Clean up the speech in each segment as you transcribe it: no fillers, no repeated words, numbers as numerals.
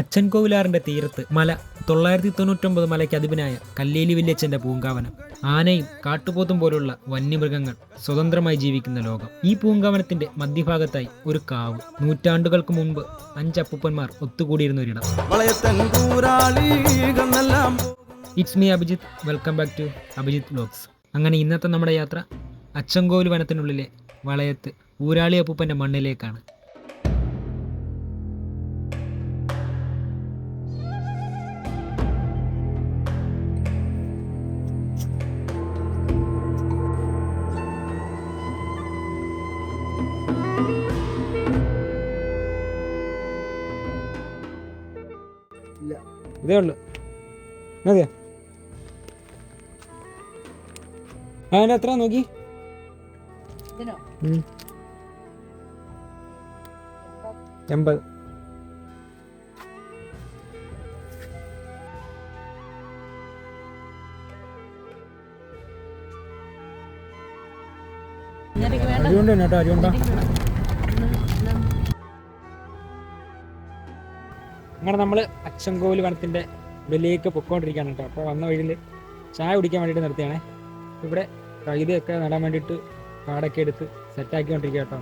അച്ചൻകോവിലാറിന്റെ തീരത്ത് മല 999 മലയ്ക്ക് അധിപനായ കല്ലേലി വല്യച്ഛന്റെ പൂങ്കാവനം. ആനയും കാട്ടുപോത്തും പോലുള്ള വന്യമൃഗങ്ങൾ സ്വതന്ത്രമായി ജീവിക്കുന്ന ലോകം. ഈ പൂങ്കാവനത്തിന്റെ മധ്യഭാഗത്തായി ഒരു കാവ്. നൂറ്റാണ്ടുകൾക്ക് മുമ്പ് 5 അപ്പൂപ്പന്മാർ ഒത്തുകൂടിയിരുന്ന ഒരിടം. It's me Abhijith. Welcome back to Abhijith vlogs. അങ്ങനെ ഇന്നത്തെ നമ്മുടെ യാത്ര അച്ചൻകോവിൽ വനത്തിനുള്ളിലെ വളയത്ത് ഊരാളി അപ്പൂപ്പന്റെ മണ്ണിലേക്കാണ്. ഇതേ ഉള്ളു, മതിയോ? അതിൻ്റെ എത്ര നോക്കി? 80. അരിയുണ്ടോ കേട്ടോ, അരിയുണ്ടോ? അങ്ങനെ നമ്മൾ അച്ചൻകോവിൽ വനത്തിൻ്റെ ഉള്ളിലേക്ക് പൊയ്ക്കൊണ്ടിരിക്കുകയാണ് കേട്ടോ. അപ്പോൾ വന്ന വഴിയിൽ ചായ കുടിക്കാൻ വേണ്ടിയിട്ട് നിർത്തിയാണേ. ഇവിടെ കൈതയൊക്കെ നടാൻ വേണ്ടിയിട്ട് കാടൊക്കെ എടുത്ത് സെറ്റാക്കിക്കൊണ്ടിരിക്കുക കേട്ടോ.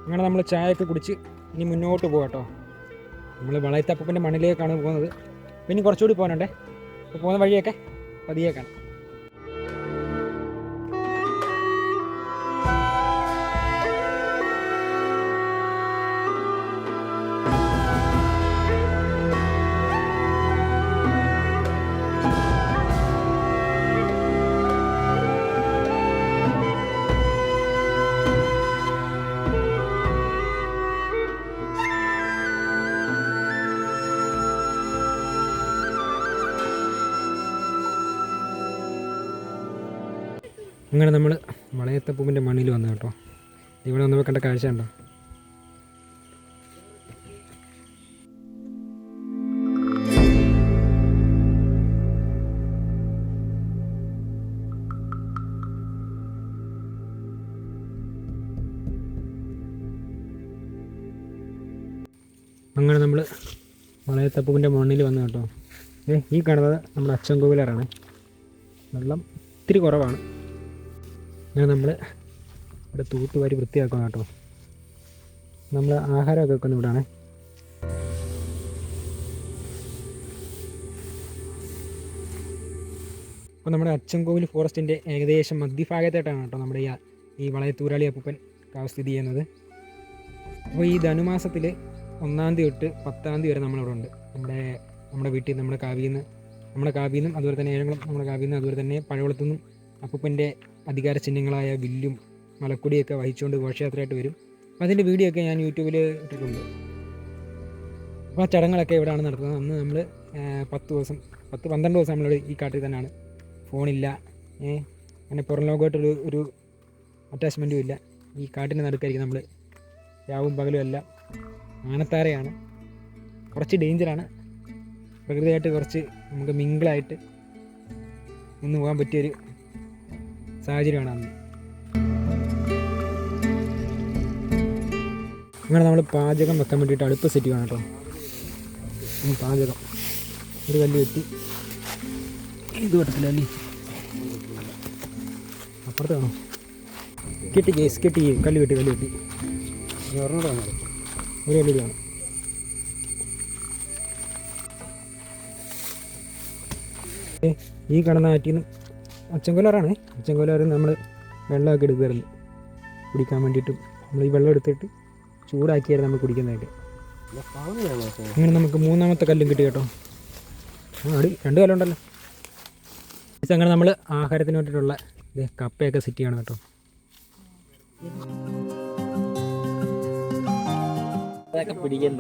അങ്ങനെ നമ്മൾ ചായയൊക്കെ കുടിച്ച് ഇനി മുന്നോട്ട് പോകാം കേട്ടോ. നമ്മൾ വളയത്തപ്പൂപ്പൻ്റെ മണ്ണിലേക്കാണ് പോകുന്നത്. പിന്നെ കുറച്ചുകൂടി പോകാനുണ്ടേ. അപ്പോൾ പോകുന്ന വഴിയൊക്കെ പതിയെ കാണാം. അങ്ങനെ നമ്മൾ വളയത്തപ്പൂപ്പിൻ്റെ മണ്ണിൽ വന്നു കേട്ടോ. ഇവിടെ വന്നപ്പോൾ കണ്ട കാഴ്ച ഉണ്ടോ? അങ്ങനെ നമ്മൾ വളയത്തപ്പൂപ്പിൻ്റെ മണ്ണിൽ വന്നു കേട്ടോ. ഈ കാണുന്നത് നമ്മുടെ അച്ചൻകോവിലാറാണ്. വെള്ളം ഇത്തിരി കുറവാണ്. അങ്ങനെ നമ്മൾ ഇവിടെ തൂത്തുവാരി വൃത്തിയാക്കണം കേട്ടോ. നമ്മൾ ആഹാരമൊക്കെ വെക്കുന്ന ഇവിടെയാണ്. അപ്പോൾ നമ്മുടെ അച്ചൻകോവിൽ ഫോറസ്റ്റിൻ്റെ ഏകദേശം മധ്യഭാഗത്തായിട്ടാണ് കേട്ടോ നമ്മുടെ ഈ വളയത്ത് ഊരാളി അപ്പൂപ്പൻ കാവ് സ്ഥിതി ചെയ്യുന്നത്. അപ്പോൾ ഈ ധനുമാസത്തിൽ 1-ാം തീയതി തൊട്ട് 10-ാം തീയതി വരെ നമ്മളിവിടെ ഉണ്ട്. നമ്മുടെ വീട്ടിൽ നമ്മുടെ കാവിൽ നിന്നും അതുപോലെ തന്നെ ഏഴംകുളം നമ്മുടെ കാവിൽ നിന്ന്, അതുപോലെ തന്നെ പഴവളത്തു നിന്നും അപ്പൂപ്പൻ്റെ അധികാര ചിഹ്നങ്ങളായ വില്ലും മലക്കൊടിയൊക്കെ വഹിച്ചുകൊണ്ട് ഘോഷയാത്രയായിട്ട് വരും. അപ്പോൾ അതിൻ്റെ വീഡിയോ ഒക്കെ ഞാൻ യൂട്യൂബിൽ ഇട്ടിട്ടുണ്ട്. അപ്പോൾ ആ ചടങ്ങുകളൊക്കെ ഇവിടെയാണ് നടത്തുന്നത്. അന്ന് നമ്മൾ 10-12 ദിവസം നമ്മളിവിടെ ഈ കാട്ടിൽ തന്നെയാണ്. ഫോണില്ല, അങ്ങനെ പുറം ലോകമായിട്ടൊരു അറ്റാച്ച്മെൻറ്റും ഇല്ല. ഈ കാട്ടിൻ്റെ നടുക്കായിരിക്കും നമ്മൾ രാവും പകലും എല്ലാം. ആനത്താരയാണ്, കുറച്ച് ഡേഞ്ചറാണ്. പ്രകൃതിയായിട്ട് കുറച്ച് നമുക്ക് മിങ്കിളായിട്ട് നിന്ന് പോകാൻ പറ്റിയൊരു സാഹചര്യമാണ് അന്ന്. അങ്ങനെ നമ്മൾ പാചകം വെക്കാൻ വേണ്ടിയിട്ട് അടുപ്പ് സെറ്റ് ചെയ്യണം കേട്ടോ. പാചകം ഒരു കല്ല് വെട്ടി ഇത് വെട്ടത്തില്ല അല്ലേ, അപ്പുറത്ത് വേണോ? കെട്ടി കല്ല് വെട്ടി ഒരു കല്ല് വേണം. ഈ കിടന്ന ആറ്റിന്ന് അച്ചൻകോവിലാറാണ്. അച്ചൻകോവിലാറ് നമ്മൾ വെള്ളമൊക്കെ എടുക്കുമായിരുന്നു കുടിക്കാൻ വേണ്ടിയിട്ടും. നമ്മൾ ഈ വെള്ളം എടുത്തിട്ട് ചൂടാക്കിയായിരുന്നു നമ്മൾ കുടിക്കുന്നതൊക്കെ. അങ്ങനെ നമുക്ക് 3-ാമത്തെ കല്ലും കിട്ടി കേട്ടോ. അടി 2 കല്ലുണ്ടല്ലോ. അങ്ങനെ നമ്മൾ ആഹാരത്തിന് വേണ്ടിയിട്ടുള്ള കപ്പയൊക്കെ സെറ്റ് ചെയ്യണം കേട്ടോ.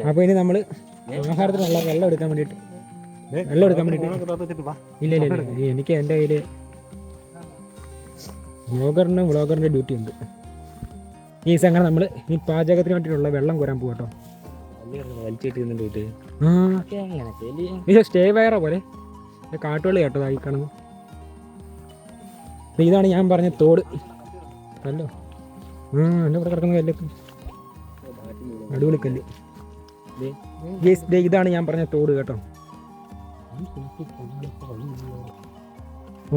അപ്പോൾ ഇനി നമ്മൾ ആഹാരത്തിനുള്ള വെള്ളം എടുക്കാൻ വേണ്ടിയിട്ട് ഇല്ല എനിക്ക് എൻ്റെ കയ്യിൽ വ്ളോഗറിൻ്റെ ഡ്യൂട്ടി ഉണ്ട്. ഈ അങ്ങനെ നമ്മൾ ഈ പാചകത്തിന് വേണ്ടിയിട്ടുള്ള വെള്ളം കോരാൻ പോകും കേട്ടോ. ഇത് സ്റ്റേ വയറ പോലെ കാട്ടുവള്ളി കേട്ടോ ഈ കാണുന്നു. ഇതാണ് ഞാൻ പറഞ്ഞ തോട് കല്ലോ. എൻ്റെ ഇവിടെ കിടക്കുന്ന കല്ലൊക്കെ അടിപൊളി കല്ല്. ഇതാണ് ഞാൻ പറഞ്ഞ തോട് കേട്ടോ.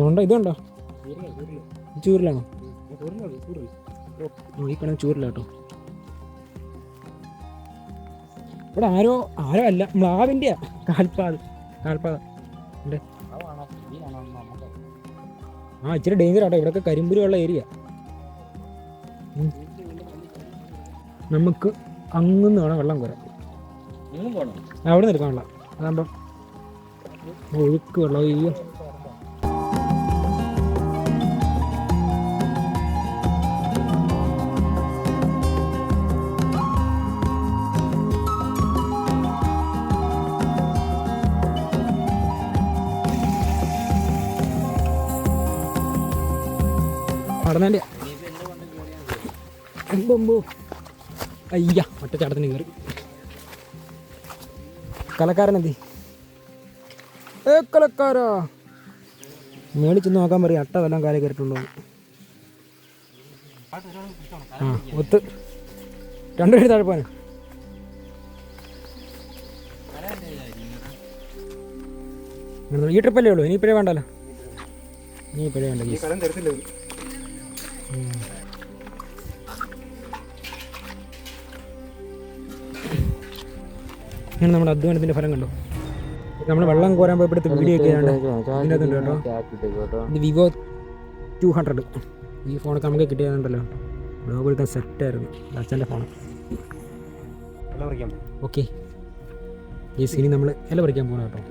ഉണ്ടോ ഇതുണ്ടോ? ചൂരിലാണോ? ഈ കണക്ക് ചൂരില്ല കേട്ടോ. ഇവിടെ ആരോ അല്ല, മ്ലാവിൻ്റെയാ കാൽപ്പാത ഉണ്ട്. ഇച്ചിരി ഡേഞ്ചർ ആട്ടോ. ഇവിടെയൊക്കെ കരിമ്പുലുള്ള ഏരിയ. നമുക്ക് അങ്ങന്ന് വേണം വെള്ളം കോരാൻ. അവിടെ നിന്ന് എടുക്കാനുള്ള അതാകുമ്പം ഒഴുക്ക് വെള്ളം. അയ്യോ നടന്നേ എമ്പോ അയ്യ ഒറ്റ ചാട്ടത്തിന് കയറി. കലക്കാരനെന്തി കലക്കാരാ മേളിൽ ചെന്ന് നോക്കാൻ പറയും അട്ട വല്ലതും കാലം കയറിയിട്ടുണ്ടോ. ഒത്ത് രണ്ടുപേര് താഴെ പോകാൻ. ഈ ട്രിപ്പല്ലേ ഉള്ളൂ, ഇനിയിപ്പോഴേ വേണ്ടല്ലോ. ഇനിയിപ്പോഴേ വേണ്ട. ഇങ്ങനെ നമ്മുടെ അധ്വാനത്തിൻ്റെ ഫലം കണ്ടോ. നമ്മൾ വെള്ളം കോരാൻ പോയപ്പോഴത്തെ വീഡിയോ ഒക്കെ ഇതിനകത്തുണ്ട് കേട്ടോ. ഇത് വിവോ 200 ഈ ഫോണൊക്കെ നമുക്ക് കിട്ടിയതുണ്ടല്ലോ. ബ്ലോഗ് എടുക്കാൻ സെറ്റായിരുന്നു. അച്ഛൻ്റെ ഫോൺ. ഓക്കെ ഗീസ്, ഇനി നമ്മൾ ഇല പറിക്കാൻ പോകണം കേട്ടോ.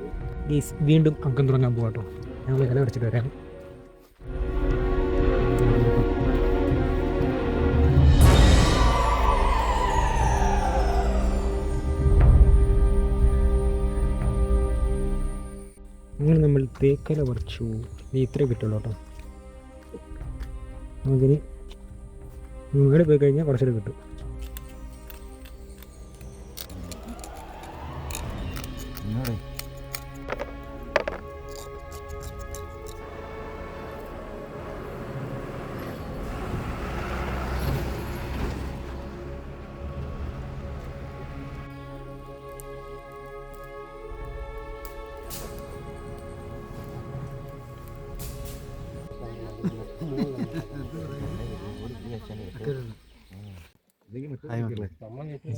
ഗീസ് വീണ്ടും അക്കം തുടങ്ങാൻ പോകാം കേട്ടോ. ഞങ്ങൾ ഇല പറിച്ചിട്ട് വരാം. അങ്ങനെ നമ്മൾ തേക്കല പറിച്ചു. ഇത്രേ കിട്ടുള്ളൂ കേട്ടോ. നമുക്കിനി മുകളിൽ പോയി കഴിഞ്ഞാൽ കുറച്ചുകൂടെ കിട്ടും.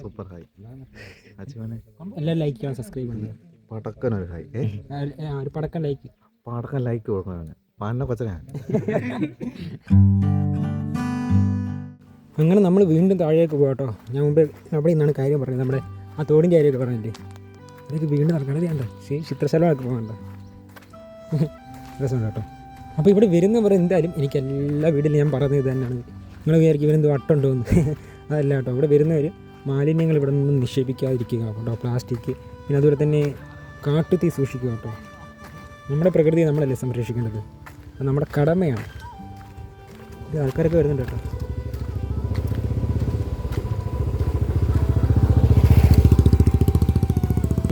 Super hi. എല്ലാം ലൈക്ക് ചെയ്യണം, സബ്സ്ക്രൈബ് ചെയ്യണം. പടക്കനൊരു ഹായ്. ഒരു പടക്കം ലൈക്ക് കൊടുക്കണം. പാലിനെ കൊച്ചനാ. അങ്ങനെ നമ്മൾ വീണ്ടും താഴേക്ക് പോകാട്ടോ. ഞാൻ മുമ്പ് അവിടെ നിന്നാണ് കാര്യം പറഞ്ഞത്. നമ്മുടെ ആ തോടിൻ്റെ കാര്യമൊക്കെ പറഞ്ഞില്ലേ, അതൊക്കെ വീണ്ടും നടക്കണത് വേണ്ട. ചിത്രശലമൊക്കെ പോകണ്ട. രസമുണ്ട് കേട്ടോ. അപ്പോൾ ഇവിടെ വരുന്നവർ എന്തായാലും എനിക്ക് എല്ലാ വീട്ടിലും ഞാൻ പറഞ്ഞത് ഇത് തന്നെയാണ്. നിങ്ങൾ വിചാരിക്കും ഇവരെന്ത് വട്ടുണ്ടോ എന്ന്. അതല്ല കേട്ടോ. ഇവിടെ വരുന്നവർ മാലിന്യങ്ങൾ ഇവിടെ നിന്നും നിക്ഷേപിക്കാതിരിക്കുക കേട്ടോ. പ്ലാസ്റ്റിക്, പിന്നെ അതുപോലെ തന്നെ കാട്ടുതീ സൂക്ഷിക്കുക കേട്ടോ. നമ്മുടെ പ്രകൃതിയെ നമ്മളല്ലേ സംരക്ഷിക്കേണ്ടത്. അത് നമ്മുടെ കടമയാണ്. ഇത് ആൾക്കാരൊക്കെ വരുന്നുണ്ട് കേട്ടോ.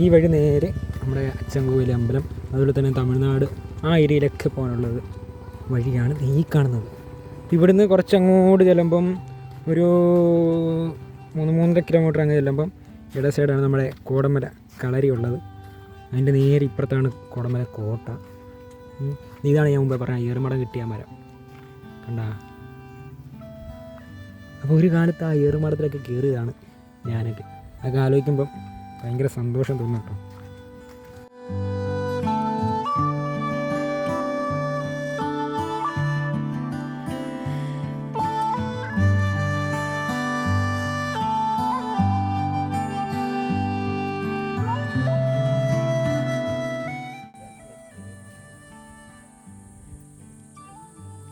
ഈ വഴി നേരെ നമ്മുടെ അച്ചൻകോവിൽ അമ്പലം, അതുപോലെ തന്നെ തമിഴ്നാട് ആ ഏരിയയിലൊക്കെ പോകാനുള്ളത് വഴിയാണ് ഈ കാണുന്നത്. ഇവിടുന്ന് കുറച്ചങ്ങോട്ട് ചെല്ലുമ്പം ഒരു 3-3.5 കിലോമീറ്റർ അങ്ങ് ചെല്ലുമ്പം ഇട സൈഡാണ് നമ്മുടെ കോടമല കളരി ഉള്ളത്. അതിൻ്റെ നേരെ ഇപ്പുറത്താണ് കോടമല കോട്ട. ഇതാണ് ഞാൻ മുമ്പേ പറഞ്ഞ ഏറുമടം കിട്ടിയ മരം കണ്ടാ. അപ്പോൾ ഒരു കാലത്ത് ആ ഏറുമടത്തിലൊക്കെ കയറിയതാണ് ഞാനൊക്കെ. അതൊക്കെ ആലോചിക്കുമ്പം ഭയങ്കര സന്തോഷം തോന്നും കേട്ടോ.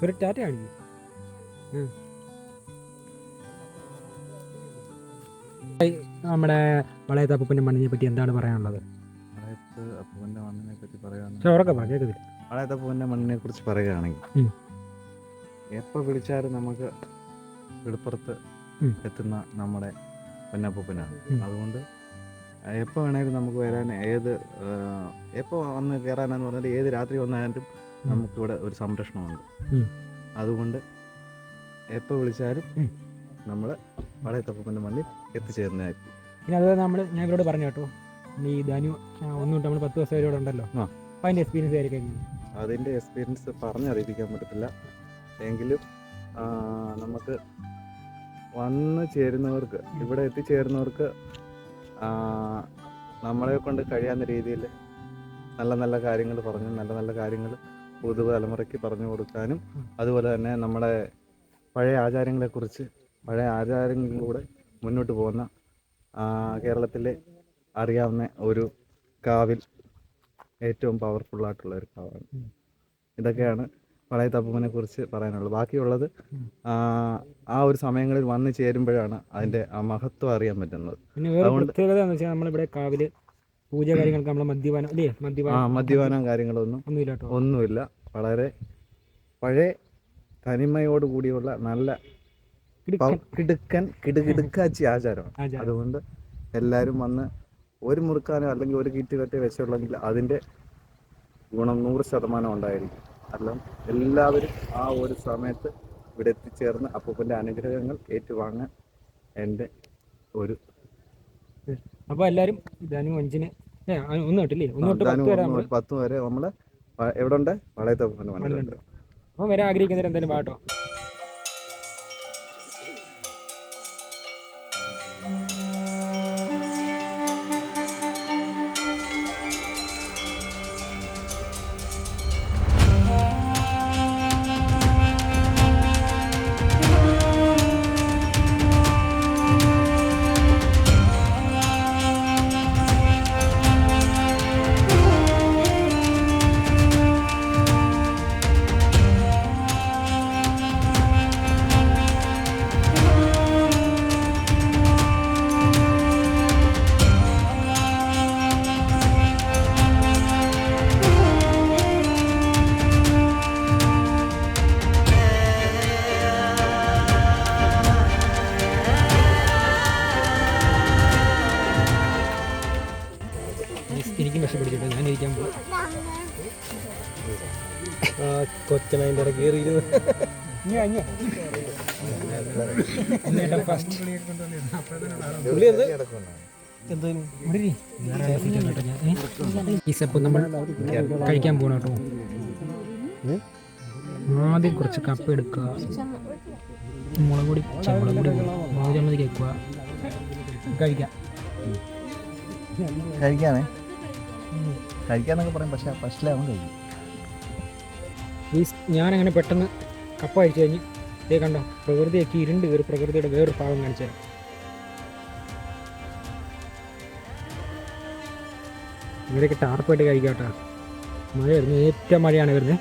ഒരു ടാറ്റ കാണിക്കും. നമ്മുടെ വളയത്ത് അപ്പൂപ്പൻ്റെ മണ്ണിനെ പറ്റി എന്താണ് പറയാനുള്ളത്? വളയത്ത് അപ്പൂപ്പൻ്റെ മണ്ണിനെ പറ്റി പറയുകയാണെങ്കിൽ ചോറൊക്കെ പറ കേൾക്കുന്നില്ല. വളയത്ത് അപ്പൂപ്പൻ്റെ മണ്ണിനെ കുറിച്ച് പറയുകയാണെങ്കിൽ എപ്പോൾ വിളിച്ചാലും നമുക്ക് വെളുപ്പുറത്ത് എത്തുന്ന നമ്മുടെ പൊന്നപ്പൂപ്പനാണ്. അതുകൊണ്ട് എപ്പോൾ വേണേലും നമുക്ക് വരാൻ എപ്പോൾ വന്ന് കയറാനെന്ന് പറഞ്ഞാൽ ഏത് രാത്രി വന്നാലും നമുക്കിവിടെ ഒരു സംരക്ഷണമുണ്ട്. അതുകൊണ്ട് എപ്പോൾ വിളിച്ചാലും നമ്മൾ വളയത്തപ്പൂപ്പൻ്റെ മണ്ണിൽ എത്തിച്ചേരുന്നതായിരിക്കും. പിന്നെ അതുപോലെ ഞാൻ ഇവരോട് പറഞ്ഞു കേട്ടോ, ഈ ധനു ഒന്നും നമ്മൾ 10 ദിവസം വരെ ഇവിടെ ഉണ്ടല്ലോ, അപ്പം അതിൻ്റെ എക്സ്പീരിയൻസ് ആയിരിക്കും. അതിൻ്റെ എക്സ്പീരിയൻസ് പറഞ്ഞറിയിക്കാൻ പറ്റത്തില്ല. എങ്കിലും നമുക്ക് വന്ന് ചേരുന്നവർക്ക്, ഇവിടെ എത്തിച്ചേരുന്നവർക്ക് നമ്മളെ കൊണ്ട് കഴിയാവുന്ന രീതിയിൽ നല്ല നല്ല കാര്യങ്ങൾ പറഞ്ഞ് നല്ല നല്ല കാര്യങ്ങൾ പുതുതലമുറയ്ക്ക് പറഞ്ഞു കൊടുക്കാനും, അതുപോലെ തന്നെ നമ്മുടെ പഴയ ആചാരങ്ങളെക്കുറിച്ച്, പഴയ ആചാരങ്ങളിലൂടെ മുന്നോട്ട് പോകുന്ന കേരളത്തിലെ അറിയാവുന്ന ഒരു കാവിൽ ഏറ്റവും പവർഫുള്ളായിട്ടുള്ള ഒരു കാവാണ്. ഇതൊക്കെയാണ് വളയത്തപ്പൂപ്പനെ കുറിച്ച് പറയാനുള്ളത്. ബാക്കിയുള്ളത് ആ ഒരു സമയങ്ങളിൽ വന്ന് ചേരുമ്പോഴാണ് അതിൻ്റെ ആ മഹത്വം അറിയാൻ പറ്റുന്നത്. പിന്നെ വേറെ പ്രത്യേകത എന്ന് വെച്ചാൽ നമ്മളിവിടെ കാവില് പൂജ കാര്യങ്ങൾക്ക് നമ്മൾ മദ്യപാനം കാര്യങ്ങളൊന്നും ഒന്നുമില്ല. വളരെ പഴയ തനിമയോട് കൂടിയുള്ള നല്ല കിടുക്കാച്ചി ആചാരമാണ്. അതുകൊണ്ട് എല്ലാവരും വന്ന് ഒരു മുറുക്കാനോ അല്ലെങ്കിൽ ഒരു കിറ്റ് കെട്ടി വെച്ചുള്ളെങ്കിൽ അതിൻ്റെ ഗുണം 100% ഉണ്ടായിരിക്കും. അല്ല എല്ലാവരും ആ ഒരു സമയത്ത് ഇവിടെ എത്തിച്ചേർന്ന് അപ്പൂപ്പൻ്റെ അനുഗ്രഹങ്ങൾ ഏറ്റുവാങ്ങാൻ എൻ്റെ ഒരു. അപ്പോൾ എല്ലാവരും ധനു 5-ന് 10 വരെ നമ്മൾ എവിടെ ഉണ്ട്? വളയത്തപ്പൂപ്പൻ്റെ മണ്ണിലുണ്ട്. അപ്പോൾ വരെ ആഗ്രഹിക്കുന്നവർ എന്തായാലും പാട്ടോ. എനിക്കും കഷ്ടപ്പെടിച്ചിട്ട് ഞാൻ ഇരിക്കാൻ പോകും. കൊച്ചനതിൻ്റെ ഇടയ്ക്ക് കയറിയിരുന്നു. ഈ സെപ്പ് നമ്മൾ കഴിക്കാൻ പോകണം കേട്ടോ. ആദ്യം കുറച്ച് കപ്പ എടുക്കുക, മുളക് പൊടി മുളക് കേൾക്കുക, കഴിക്കാന്നൊക്കെ പറയും. പക്ഷെ ഫസ്റ്റിലാവും കഴിക്കും. ഞാനങ്ങനെ പെട്ടെന്ന് കപ്പ കഴിച്ചു കഴിഞ്ഞ് ഇതേ കണ്ടോ, പ്രകൃതിയൊക്കെ ഇരുണ്ട് കയറി പ്രകൃതിയുടെ വേറൊരു ഭാഗം കാണിച്ചു തരാം. ഇവരൊക്കെ ടാർപ്പായിട്ട് കഴിക്കാം കേട്ടോ. മഴ വരുന്നത് ഏറ്റവും മഴയാണ് വരുന്നത്.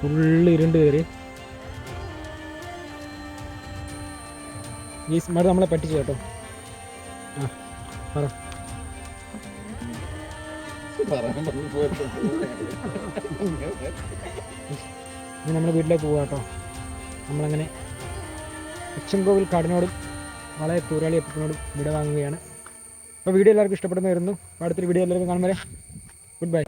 ഫുള്ള് ഇരുണ്ട് കയറി. ഈ മഴ നമ്മളെ പറ്റിച്ചു കേട്ടോ. പറ ഇനി നമ്മുടെ വീട്ടിലേക്ക് പോകാം കേട്ടോ. നമ്മളങ്ങനെ അച്ചൻകോവിൽ കാടിനോടും വളയത്തൂരാളി അപ്പൂപ്പനോടും വിട വാങ്ങുകയാണ്. അപ്പോൾ വീഡിയോ എല്ലാവർക്കും ഇഷ്ടപ്പെടുന്നതായിരുന്നു. അടുത്തൊരു വീഡിയോ എല്ലാവർക്കും കാണുമ്പോൾ ഗുഡ് ബൈ.